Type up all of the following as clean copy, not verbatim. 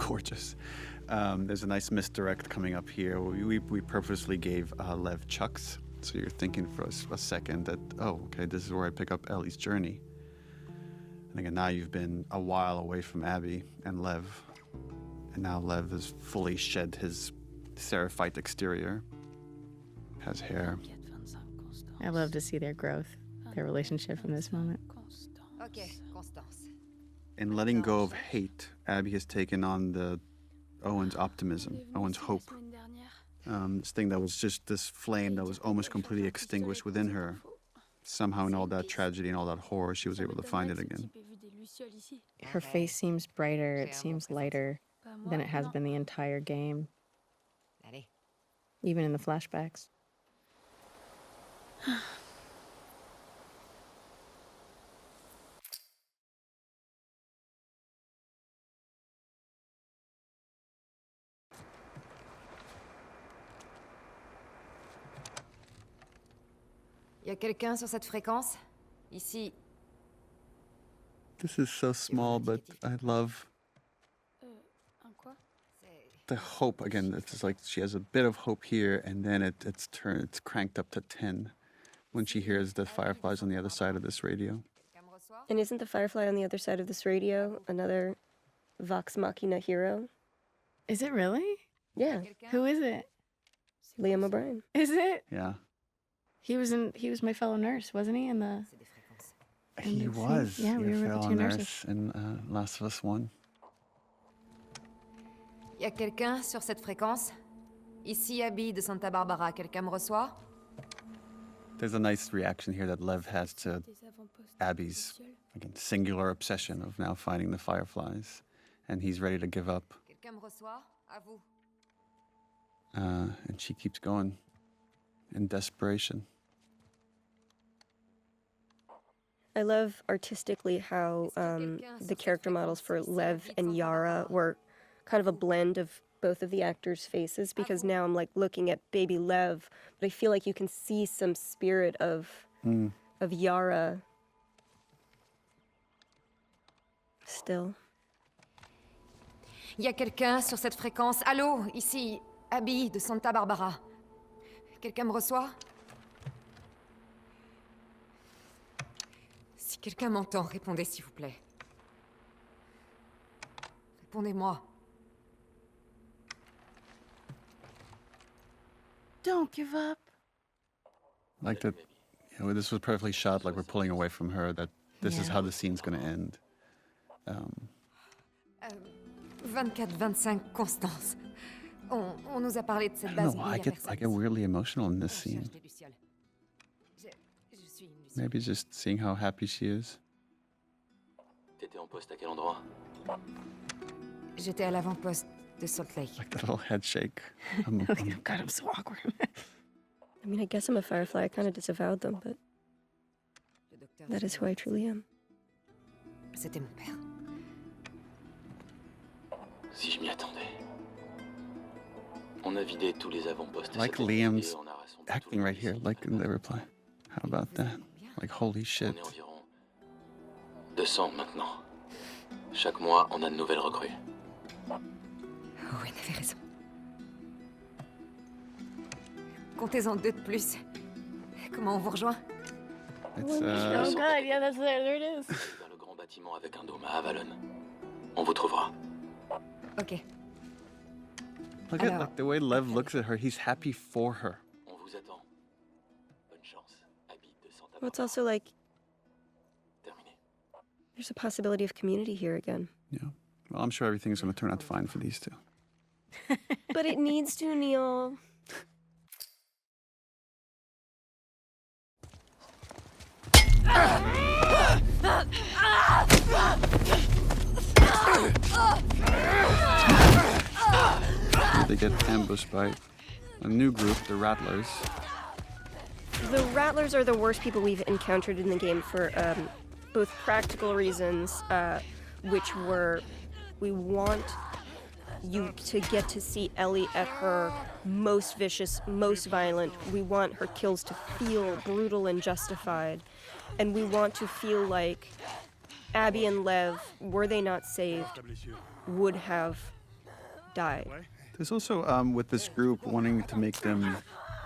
gorgeous. There's a nice misdirect coming up here. We purposely gave Lev chucks, so you're thinking for a second that, oh, okay, this is where I pick up Ellie's journey. And again, now you've been a while away from Abby and Lev, and now Lev has fully shed his seraphite exterior, has hair. I love to see their growth, their relationship in this moment. In letting go of hate, Abby has taken on Owen's optimism, Owen's hope. This thing that was just this flame that was almost completely extinguished within her. Somehow in all that tragedy and all that horror, she was able to find it again. Her face seems brighter, it seems lighter than it has been the entire game. Even in the flashbacks. Y a quelqu'un sur cette fréquence? Ici. This is so small, but I love the hope. Again, it's just like she has a bit of hope here, and then it's cranked up to 10 when she hears the fireflies on the other side of this radio. And isn't the firefly on the other side of this radio another Vox Machina hero? Is it really? Yeah. Who is it? Liam O'Brien. Is it? Yeah. He was my fellow nurse, wasn't he? He was. Yeah, we were with the two nurses. In Last of Us 1. Y a quelqu'un sur cette fréquence? Ici Abby de Santa Barbara, quelqu'un me reçoit? There's a nice reaction here that Lev has to Abby's, again, singular obsession of now finding the fireflies. And he's ready to give up. Quelqu'un me reçoit? À vous. And she keeps going in desperation. I love artistically how the character models for Lev and Yara were kind of a blend of both of the actors' faces, because now I'm like looking at baby Lev, but I feel like you can see some spirit of Yara still. Y a quelqu'un sur cette fréquence? Allô, ici Abby de Santa Barbara. Quelqu'un me reçoit? Si quelqu'un m'entend, répondez s'il vous plaît. Répondez-moi. Don't give up. Like that, this was perfectly shot, like we're pulling away from her, that this is how the scene's going to end. 24-25 Constance. On nous a parlé de cette I base. don't know, I get weirdly emotional in this scene. Maybe just seeing how happy she is. T'étais en poste à quel endroit? J'étais à l'avant-poste de Salt Lake. Like that little head shake. God, I'm so awkward. I mean, I guess I'm a firefly. I kind of disavowed them, but that is who I truly am. C'était mon père. Si je m'y attendais. On a vidé tous les avant-postes. Like Liam's acting right here, like in the reply. How about that? Like, holy shit. On est environ 200 maintenant. Chaque mois, on a de nouvelles recrues. Owen avait raison. Comptez-en 2 de plus. Comment on vous rejoint? It's, Oh god, yeah, there it is. Vers le grand bâtiment avec un dôme à Avalon. On vous trouvera. Ok. Look at like the way Lev looks at her. He's happy for her. On vous attend. Bonne chance. Abby de Santa Well, it's Barbara. also like Terminé. there's a possibility of community here again. Yeah. Well, I'm sure everything's going to turn out fine for these two. But it needs to, Neil. They get ambushed by a new group, the Rattlers. The Rattlers are the worst people we've encountered in the game for both practical reasons, which were we want you to get to see Ellie at her most vicious, most violent. We want her kills to feel brutal and justified. And we want to feel like Abby and Lev, were they not saved, would have died. There's also, with this group, wanting to make them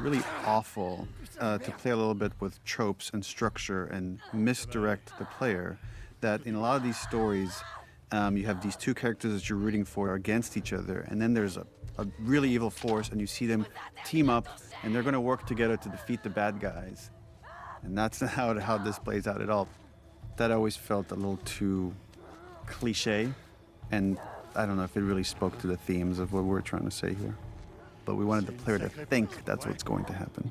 really awful, to play a little bit with tropes and structure and misdirect the player, that in a lot of these stories, you have these two characters that you're rooting for against each other, and then there's a really evil force, and you see them team up, and they're going to work together to defeat the bad guys. And that's not how this plays out at all. That always felt a little too cliche, and I don't know if it really spoke to the themes of what we're trying to say here. But we wanted the player to think that's what's going to happen.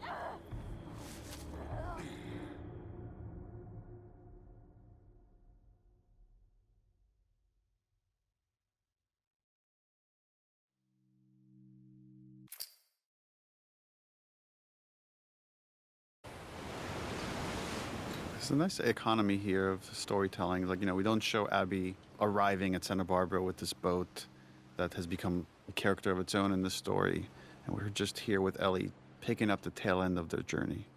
There's a nice economy here of storytelling. Like, we don't show Abby arriving at Santa Barbara with this boat that has become a character of its own in the story. And we're just here with Ellie picking up the tail end of their journey.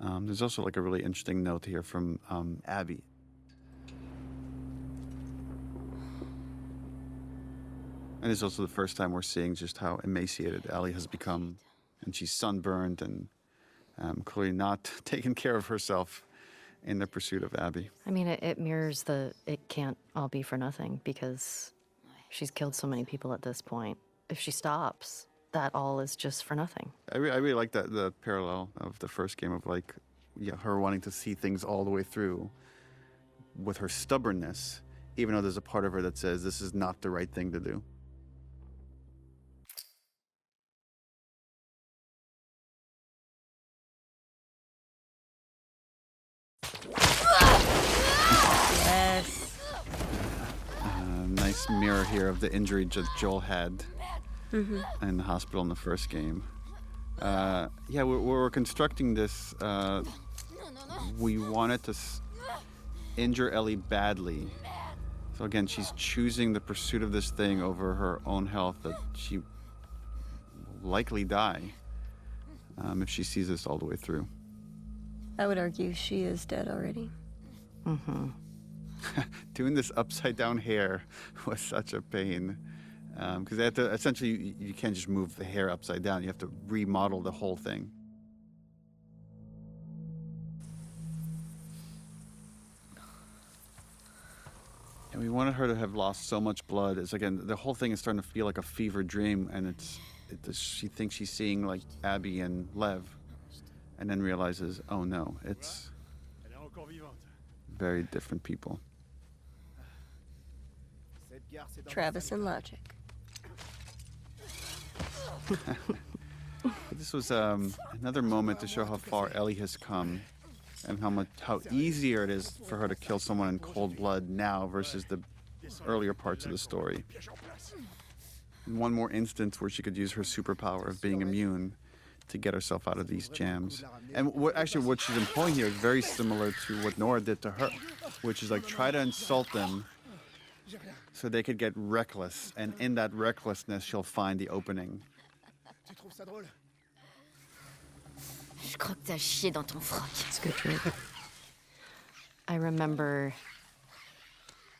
There's also like a really interesting note here from Abby. And it's also the first time we're seeing just how emaciated Ellie has become. And she's sunburned and clearly not taking care of herself in the pursuit of Abby. I mean, it mirrors it can't all be for nothing, because she's killed so many people at this point. If she stops, that all is just for nothing. I really like the parallel of the first game of her wanting to see things all the way through with her stubbornness, even though there's a part of her that says this is not the right thing to do. Yes. Nice mirror here of the injury that Joel had in the hospital in the first game. We're constructing this. We wanted to injure Ellie badly. So again, she's choosing the pursuit of this thing over her own health, that she will likely die if she sees this all the way through. I would argue she is dead already. Mm-hmm. Doing this upside down hair was such a pain, because they have to, essentially, you can't just move the hair upside down. You have to remodel the whole thing. And we wanted her to have lost so much blood. It's again, the whole thing is starting to feel like a fever dream, and she thinks she's seeing like Abby and Lev, and then realizes, oh no, it's very different people. Travis and Logic. This was another moment to show how far Ellie has come, and how easier it is for her to kill someone in cold blood now versus the earlier parts of the story. And one more instance where she could use her superpower of being immune to get herself out of these jams. And what she's employing here is very similar to what Nora did to her, which is like try to insult them so they could get reckless, and in that recklessness she'll find the opening. Je crois que t'as chié dans ton froc. It's a good trick. I remember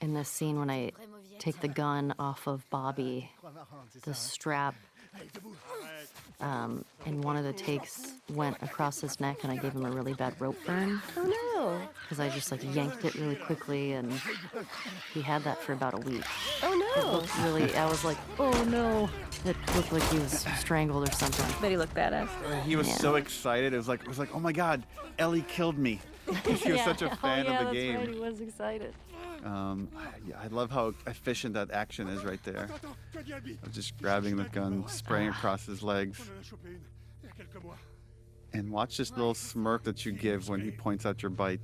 in this scene when I take the gun off of Bobby, the strap in one of the takes went across his neck, and I gave him a really bad rope burn. Oh no! Because I just yanked it really quickly, and he had that for about a week. Oh It no! looked really, I was like, oh no. It looked like he was strangled or something. But he looked badass. He was so excited. It was like, oh my God, Ellie killed me. He was such a fan of the game. That's right, he was excited. I love how efficient that action is right there. Of just grabbing the gun, spraying across his legs. And watch this little smirk that you give when he points out your bite.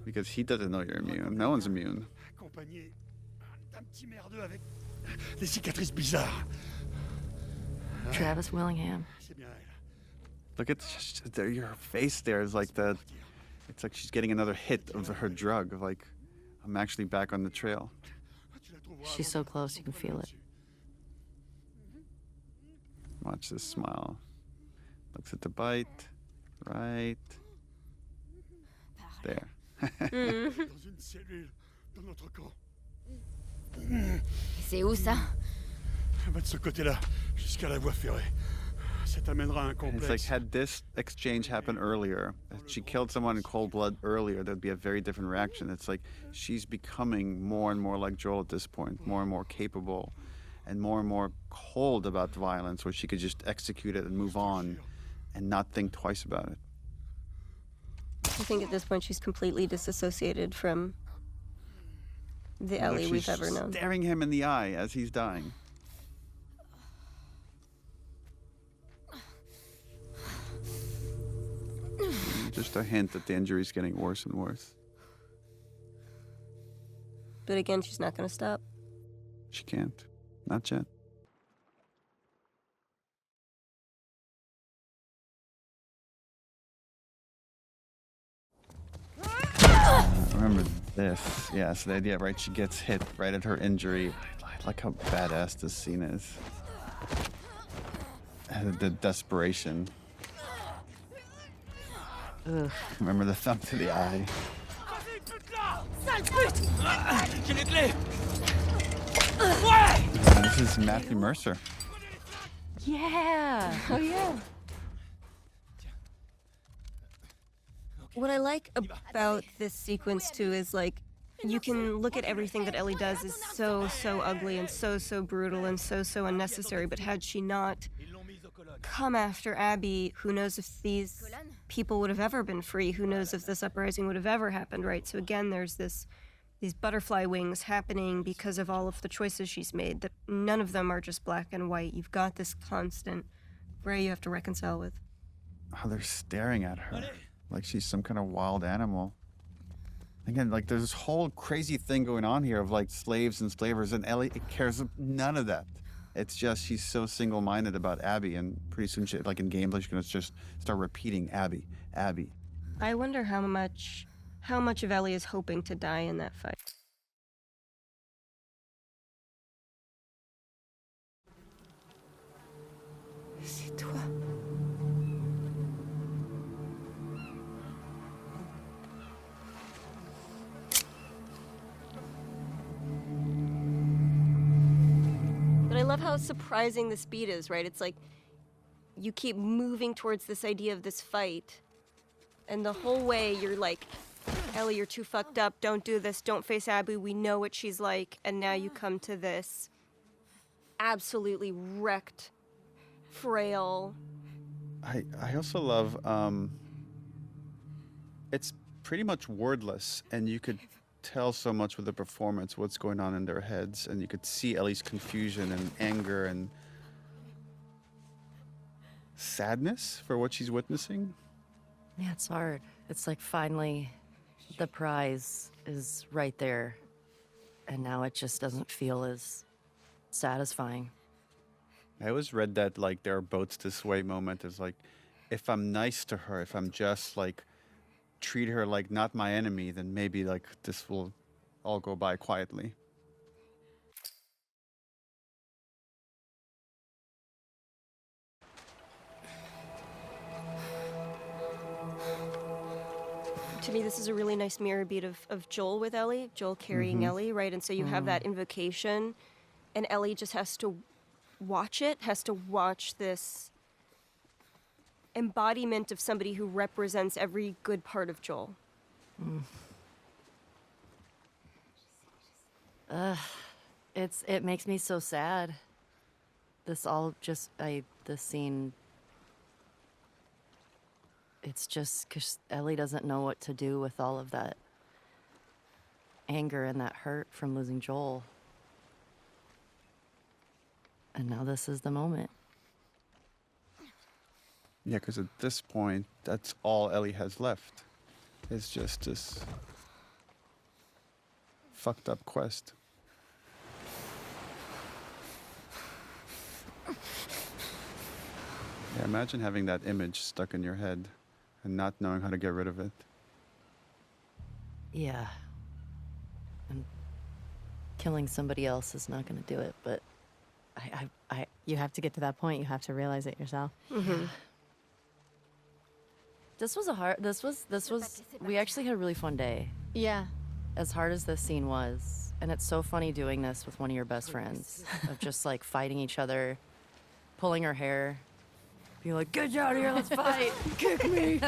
Because he doesn't know you're immune. No one's immune. Travis Willingham. Look at your face there. It's like it's like she's getting another hit of her drug. Of like, I'm actually back on the trail. She's so close, you can feel it. Watch this smile. Looks at the bite. Right there. C'est où ça? Va de ce côté-là, jusqu'à la voie ferrée. Ça t'amènera à un And it's like, complexe. had this exchange happened earlier, if she killed someone in cold blood earlier, there'd be a very different reaction. It's like she's becoming more and more like Joel at this point, more and more capable and more cold about violence, where she could just execute it and move on and not think twice about it. I think at this point she's completely disassociated from the Like Ellie we've she's ever known. staring him in the eye as he's dying. Just a hint that the injury's getting worse and worse. But again, she's not going to stop. She can't. Not yet. Remember this. Yeah, so the idea, right? She gets hit right at her injury. I like how badass this scene is. And the desperation. Ugh. Remember the thumb to the eye. This is Matthew Mercer. Yeah. Oh, yeah. What I like about this sequence too is like you can look at everything that Ellie does is so ugly and so brutal and so unnecessary, but had she not come after Abby, who knows if these people would have ever been free, who knows if this uprising would have ever happened, right? So again, there's these butterfly wings happening because of all of the choices she's made, that none of them are just black and white. You've got this constant gray you have to reconcile with. Oh, they're staring at her like she's some kind of wild animal. Again, like there's this whole crazy thing going on here of like slaves and slavers, and Ellie cares none of that. It's just she's so single-minded about Abby, and pretty soon, she, like in gameplay, she's gonna just start repeating Abby, Abby. I wonder how much of Ellie is hoping to die in that fight. C'est toi. But I love how surprising the speed is, right? It's like you keep moving towards this idea of this fight, and the whole way you're like, Ellie, you're too fucked up, don't do this, don't face Abby, we know what she's like, and now you come to this absolutely wrecked, frail. I also love, it's pretty much wordless, and you could tell so much with the performance what's going on in their heads, and you could see Ellie's confusion and anger and sadness for what she's witnessing. Yeah, it's hard. It's like finally the prize is right there, and now it just doesn't feel as satisfying. I always read that like there are boats this way moment is like, if I'm nice to her, if I'm just like treat her like not my enemy, then maybe like this will all go by quietly. To me, this is a really nice mirror beat of Joel with Ellie, Joel carrying Ellie, right? And so you have that invocation, and Ellie just has to watch it, has to watch this embodiment of somebody who represents every good part of Joel. It makes me so sad. This scene. It's just because Ellie doesn't know what to do with all of that anger and that hurt from losing Joel. And now this is the moment. Yeah, because at this point, that's all Ellie has left. It's just this fucked up quest. Yeah, imagine having that image stuck in your head and not knowing how to get rid of it. Yeah. And killing somebody else is not going to do it, but You have to get to that point. You have to realize it yourself. this was we actually had a really fun day. Yeah. As hard as this scene was, And it's so funny doing this with one of your best friends, of just like fighting each other, pulling her hair, being like, get out of here, let's fight, kick me.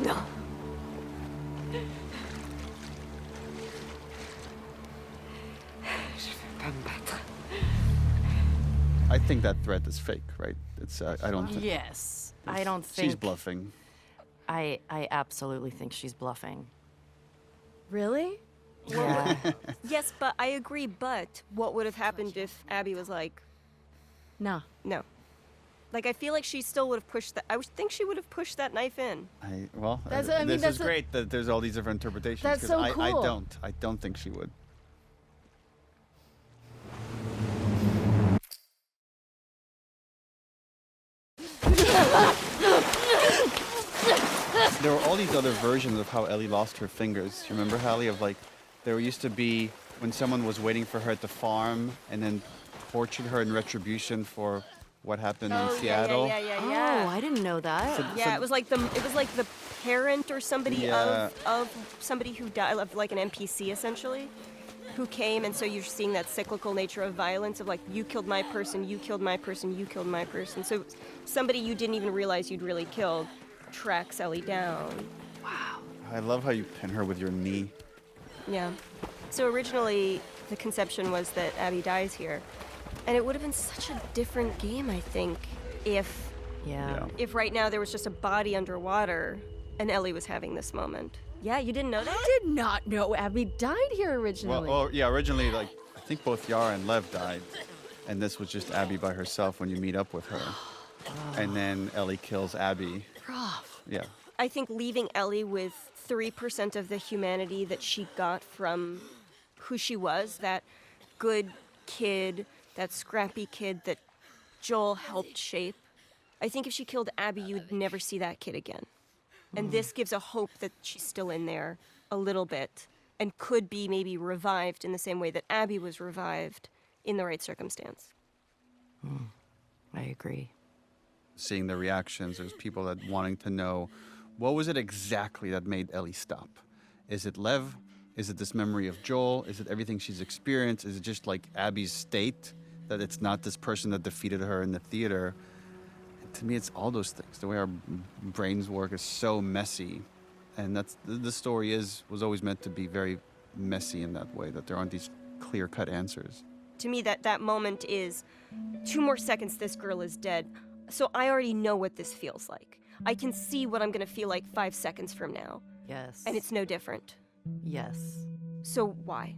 No. I think that threat is fake, right? It's I don't think Yes, I don't think... she's bluffing. I absolutely think she's bluffing. Really? Yeah. Yes, but I agree, but what would have happened if Abby was like, No. no? Like, I feel like she still would have pushed that. I would think she would have pushed that knife in. That's- I mean, this that's is a- great that there's all these different interpretations. That's 'cause so I cool. I don't think she would. There were all these other versions of how Ellie lost her fingers. You remember, Hallie, of like, there used to be when someone was waiting for her at the farm and then tortured her in retribution for what happened in Seattle. Oh, I didn't know that. Yeah, it was like the parent or somebody Yeah. of somebody who died, of like an NPC essentially, who came, and so you're seeing that cyclical nature of violence of like, you killed my person, you killed my person, you killed my person. So somebody you didn't even realize you'd really killed tracks Ellie down. I love how you pin her with your knee. Yeah. So originally the conception was that Abby dies here, and it would have been such a different game, I think, if Yeah. if right now there was just a body underwater and Ellie was having this moment. Yeah, you didn't know that? I did not know Abby died here originally. Well, yeah, originally, like, I think both Yara and Lev died, and this was just Abby by herself when you meet up with her. And then Ellie kills Abby. Rough. Yeah. I think leaving Ellie with 3% of the humanity that she got from who she was, that good kid, that scrappy kid that Joel helped shape. I think if she killed Abby, you'd never see that kid again. And this gives a hope that she's still in there a little bit and could be maybe revived in the same way that Abby was revived in the right circumstance. I agree. Seeing the reactions, there's people that wanting to know, what was it exactly that made Ellie stop? Is it Lev? Is it this memory of Joel? Is it everything she's experienced? Is it just like Abby's state, that it's not this person that defeated her in the theater? And to me, it's all those things. The way our brains work is so messy, and that's the story was always meant to be very messy in that way, that there aren't these clear-cut answers. To me, that moment is 2 more seconds, this girl is dead. So I already know what this feels like. I can see what I'm gonna feel like 5 seconds from now. Yes. And it's no different. Yes. So why?